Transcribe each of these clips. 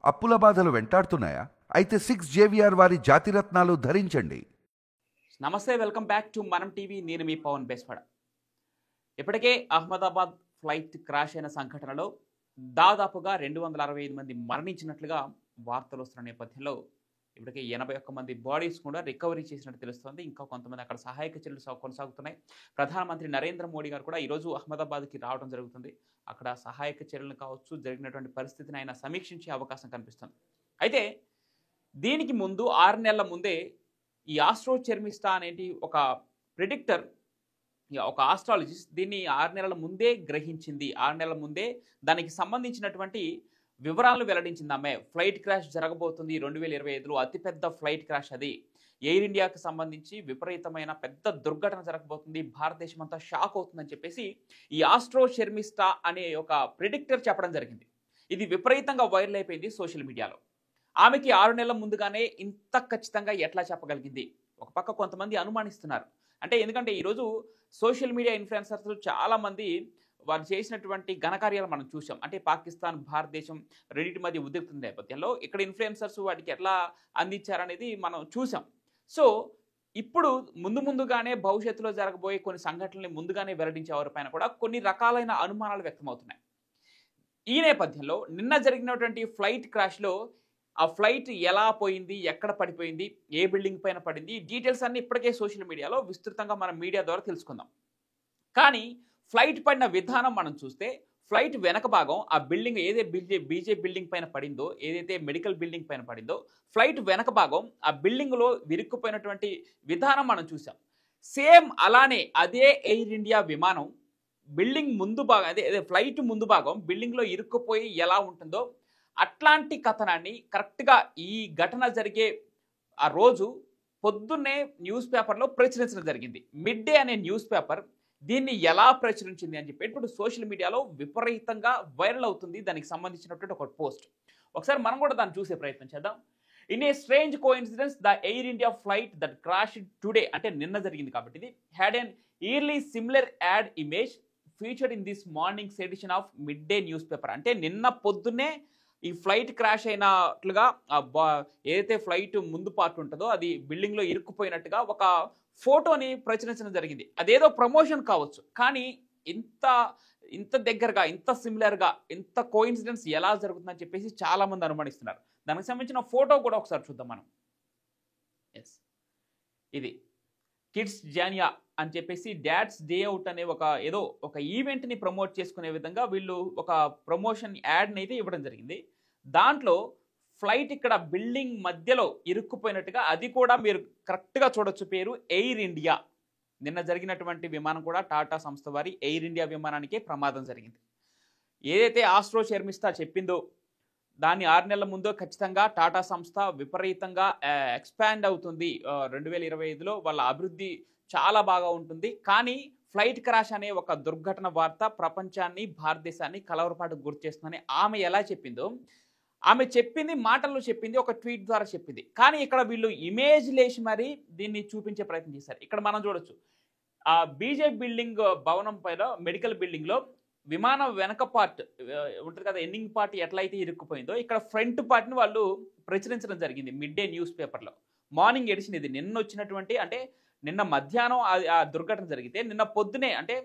అప్పుల బాధలు వెంటాడుతున్నాయా? అయితే 6 JVR వారి జాతిరత్నాలు ధరించండి. నమస్తే, వెల్కమ్ బ్యాక్ టు మనం టీవీ. నేను మీ పవన్ బేస్వాడ. ఇప్పటికే అహ్మదాబాద్ ఫ్లైట్ క్రాష్ అయిన సంఘటనలో దాదాపుగా 265 మంది మరణించినట్లుగా వార్తలు వస్తున్న నేపథ్యంలో ఇప్పటికే 81 మంది బాడీస్ కూడా రికవరీ చేసినట్టు తెలుస్తోంది. ఇంకా కొంతమంది అక్కడ సహాయక చర్యలు కొనసాగుతున్నాయి. ప్రధానమంత్రి నరేంద్ర మోడీ గారు కూడా ఈరోజు అహ్మదాబాద్కి రావడం జరుగుతుంది. అక్కడ సహాయక చర్యలను కావచ్చు, జరిగినటువంటి పరిస్థితిని ఆయన సమీక్షించే అవకాశం కనిపిస్తుంది. అయితే దీనికి ముందు 6 నెలల ముందే ఈ ఆస్ట్రో చెర్మిస్టా అనేది ఒక ప్రిడిక్టర్, ఒక ఆస్ట్రాలజిస్ట్ దీన్ని 6 నెలల ముందే గ్రహించింది. 6 నెలల ముందే దానికి సంబంధించినటువంటి వివరాలను వెల్లడించింది. ఆమె ఫ్లైట్ క్రాష్ జరగబోతుంది 2025లో, అతిపెద్ద ఫ్లైట్ క్రాష్ అది. ఎయిర్ ఇండియాకి సంబంధించి విపరీతమైన పెద్ద దుర్ఘటన జరగబోతుంది, భారతదేశం అంతా షాక్ అవుతుందని చెప్పేసి ఈ ఆస్ట్రో చెర్మిస్టా అనే ఒక ప్రిడిక్టర్ చెప్పడం జరిగింది. ఇది విపరీతంగా వైరల్ అయిపోయింది సోషల్ మీడియాలో. ఆమెకి 6 నెలల ముందుగానే ఇంత ఖచ్చితంగా ఎట్లా చెప్పగలిగింది? ఒక పక్క కొంతమంది అనుమానిస్తున్నారు. అంటే ఎందుకంటే ఈరోజు సోషల్ మీడియా ఇన్ఫ్లుయెన్సర్స్ చాలామంది వారు చేసినటువంటి ఘనకార్యాలు మనం చూసాం. అంటే పాకిస్తాన్, భారతదేశం రెండింటి మధ్య ఉద్రిక్త నేపథ్యంలో ఇక్కడ ఇన్ఫ్లుయెన్సర్స్ వాటికి ఎట్లా అందించారనేది మనం చూసాం. సో ఇప్పుడు ముందుగానే భవిష్యత్తులో జరగబోయే కొన్ని సంఘటనల్ని ముందుగానే వెల్లడించే వారిపైన కూడా కొన్ని రకాలైన అనుమానాలు వ్యక్తమవుతున్నాయి. ఈ నేపథ్యంలో నిన్న జరిగినటువంటి ఫ్లైట్ క్రాష్లో ఆ ఫ్లైట్ ఎలా పోయింది, ఎక్కడ పడిపోయింది, ఏ బిల్డింగ్ పైన పడింది, డీటెయిల్స్ అన్ని ఇప్పటికే సోషల్ మీడియాలో విస్తృతంగా మనం మీడియా ద్వారా తెలుసుకుందాం. కానీ ఫ్లైట్ పడిన విధానం మనం చూస్తే ఫ్లైట్ వెనక భాగం ఆ బిల్డింగ్ ఏదైతే బీజే బిల్డింగ్ పైన పడిందో, ఏదైతే మెడికల్ బిల్డింగ్ పైన పడిందో, ఫ్లైట్ వెనక భాగం ఆ బిల్డింగ్లో విరుక్కుపోయినటువంటి విధానం మనం చూసాం. సేమ్ అలానే అదే ఎయిర్ ఇండియా విమానం బిల్డింగ్ ముందు భాగం, అదే ఫ్లైట్ ముందు భాగం బిల్డింగ్లో ఇరుక్కుపోయి ఎలా ఉంటుందో అట్లాంటి కథనాన్ని కరెక్ట్గా ఈ ఘటన జరిగే ఆ రోజు పొద్దున్నే న్యూస్ పేపర్లో ప్రచురించడం జరిగింది. మిడ్ డే అనే న్యూస్ పేపర్ దీన్ని ఎలా ప్రచురించింది అని చెప్పి ఇప్పుడు సోషల్ మీడియాలో విపరీతంగా వైరల్ అవుతుంది. దానికి సంబంధించినటువంటి ఒక పోస్ట్ ఒకసారి మనం కూడా దాన్ని చూసే ప్రయత్నం చేద్దాం. In a strange coincidence the Air India flight that crashed today, అంటే నిన్న జరిగింది కాబట్టి ఇది, had an eerily similar ad image featured in this morning's edition of mid day news paper. అంటే నిన్న పొద్దున్నే ఈ ఫ్లైట్ క్రాష్ అయినట్లుగా ఏదైతే ఫ్లైట్ ముందు పార్ట్ ఉంటుందో అది బిల్డింగ్లో ఇరుక్కుపోయినట్టుగా ఒక ఫోటోని ప్రచురించడం జరిగింది. అదేదో ప్రమోషన్ కావచ్చు, కానీ ఇంత దగ్గరగా, ఇంత సిమిలర్గా, ఇంత కోఇన్సిడెన్స్ ఎలా జరుగుతుందని చెప్పేసి చాలామంది అనుమానిస్తున్నారు. దానికి సంబంధించిన ఫోటో కూడా ఒకసారి చూద్దాం మనం. ఎస్, ఇది కిడ్స్ జానియా అని చెప్పేసి డాడ్స్ డే అవుట్ అనే ఒక ఈవెంట్ని ప్రమోట్ చేసుకునే విధంగా వీళ్ళు ఒక ప్రమోషన్ యాడ్ని అయితే ఇవ్వడం జరిగింది. దాంట్లో ఫ్లైట్ ఇక్కడ బిల్డింగ్ మధ్యలో ఇరుక్కుపోయినట్టుగా, అది కూడా మీరు కరెక్ట్గా చూడొచ్చు, పేరు ఎయిర్ ఇండియా. నిన్న జరిగినటువంటి విమానం కూడా టాటా సంస్థ వారి ఎయిర్ ఇండియా విమానానికే ప్రమాదం జరిగింది. ఏదైతే ఆస్ట్రో చెర్మిస్టా చెప్పిందో దాన్ని 6 నెలల ముందు ఖచ్చితంగా టాటా సంస్థ విపరీతంగా ఎక్స్పాండ్ అవుతుంది, 2025లో వాళ్ళ అభివృద్ధి చాలా బాగా ఉంటుంది. కానీ ఫ్లైట్ క్రాష్ అనే ఒక దుర్ఘటన వార్త ప్రపంచాన్ని, భారతదేశాన్ని కలవరపాటుకు గురి చేస్తుందని ఆమె ఎలా చెప్పిందో, ఆమె చెప్పింది మాటల్లో చెప్పింది, ఒక ట్వీట్ ద్వారా చెప్పింది. కానీ ఇక్కడ వీళ్ళు ఇమేజ్ లేసి మరి దీన్ని చూపించే ప్రయత్నం చేశారు. ఇక్కడ మనం చూడొచ్చు, ఆ బీజే బిల్డింగ్ భవనం పైన మెడికల్ బిల్డింగ్లో విమానం వెనక పార్ట్ ఉంటుంది కదా, ఎండింగ్ పార్ట్ ఎట్లయితే ఇరుక్కుపోయిందో ఇక్కడ ఫ్రంట్ పార్ట్ని వాళ్ళు ప్రచురించడం జరిగింది మిడ్ డే న్యూస్ పేపర్లో. మార్నింగ్ ఎడిషన్ ఇది. నిన్న వచ్చినటువంటి, అంటే నిన్న మధ్యాహ్నం ఆ దుర్ఘటన జరిగితే నిన్న పొద్దునే, అంటే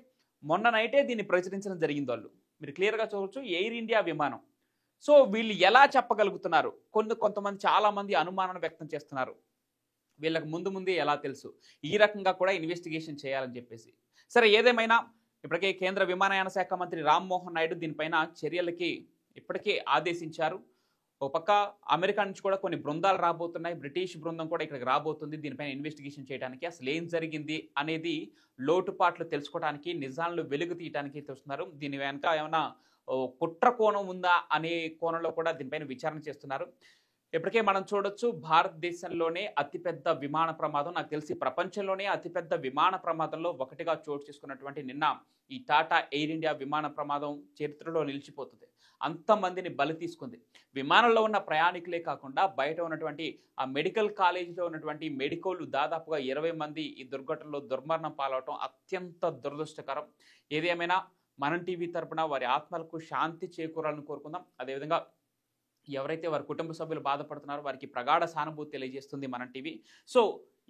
మొన్న నైటే దీన్ని ప్రచురించడం జరిగింది వాళ్ళు. మీరు క్లియర్గా చూడవచ్చు, ఎయిర్ ఇండియా విమానం. సో వీళ్ళు ఎలా చెప్పగలుగుతున్నారు? కొంతమంది చాలామంది అనుమానాన్ని వ్యక్తం చేస్తున్నారు, వీళ్ళకి ముందే ఎలా తెలుసు, ఈ రకంగా కూడా ఇన్వెస్టిగేషన్ చేయాలని చెప్పేసి. సరే, ఏదేమైనా ఇప్పటికే కేంద్ర విమానయాన శాఖ మంత్రి రామ్మోహన్ నాయుడు దీనిపైన చర్యలకి ఇప్పటికే ఆదేశించారు. ఒక పక్క అమెరికా నుంచి కూడా కొన్ని బృందాలు రాబోతున్నాయి, బ్రిటిష్ బృందం కూడా ఇక్కడికి రాబోతుంది దీనిపైన ఇన్వెస్టిగేషన్ చేయడానికి. అసలు ఏం జరిగింది అనేది లోటుపాట్లు తెలుసుకోవడానికి, నిజాలను వెలుగు తీయడానికి చూస్తున్నారు. దీని వెనక ఏమైనా కుట్ర కోణం ఉందా అనే కోణంలో కూడా దీనిపైన విచారణ చేస్తున్నారు. ఇప్పటికే మనం చూడొచ్చు, భారతదేశంలోనే అతిపెద్ద విమాన ప్రమాదం, నాకు తెలిసి ప్రపంచంలోనే అతిపెద్ద విమాన ప్రమాదంలో ఒకటిగా చోటు చేసుకున్నటువంటి నిన్న ఈ టాటా ఎయిర్ ఇండియా విమాన ప్రమాదం చరిత్రలో నిలిచిపోతుంది. అంతమందిని బలి తీసుకుంది. విమానంలో ఉన్న ప్రయాణికులే కాకుండా బయట ఉన్నటువంటి ఆ మెడికల్ కాలేజీలో ఉన్నటువంటి మెడికోలు దాదాపుగా 20 మంది ఈ దుర్ఘటనలో దుర్మరణం పాలవటం అత్యంత దురదృష్టకరం. ఏదేమైనా మనం టీవీ తరపున వారి ఆత్మలకు శాంతి చేకూరాలని కోరుకుందాం. అదేవిధంగా ఎవరైతే వారి కుటుంబ సభ్యులు బాధపడుతున్నారో వారికి ప్రగాఢ సానుభూతి తెలియజేస్తుంది మనం టీవీ. సో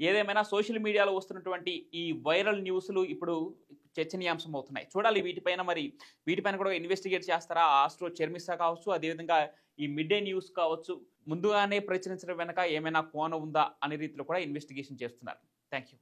ఏదేమైనా సోషల్ మీడియాలో వస్తున్నటువంటి ఈ వైరల్ న్యూస్లు ఇప్పుడు చర్చనీయాంశం అవుతున్నాయి. చూడాలి వీటిపైన కూడా ఇన్వెస్టిగేట్ చేస్తారా ఆస్ట్రో చర్మిస్తా కావచ్చు, అదేవిధంగా ఈ మిడ్ డే న్యూస్ కావచ్చు, ముందుగానే ప్రచురించడం వెనక ఏమైనా కోణం ఉందా అనే రీతిలో కూడా ఇన్వెస్టిగేషన్ చేస్తున్నారు. Thank you.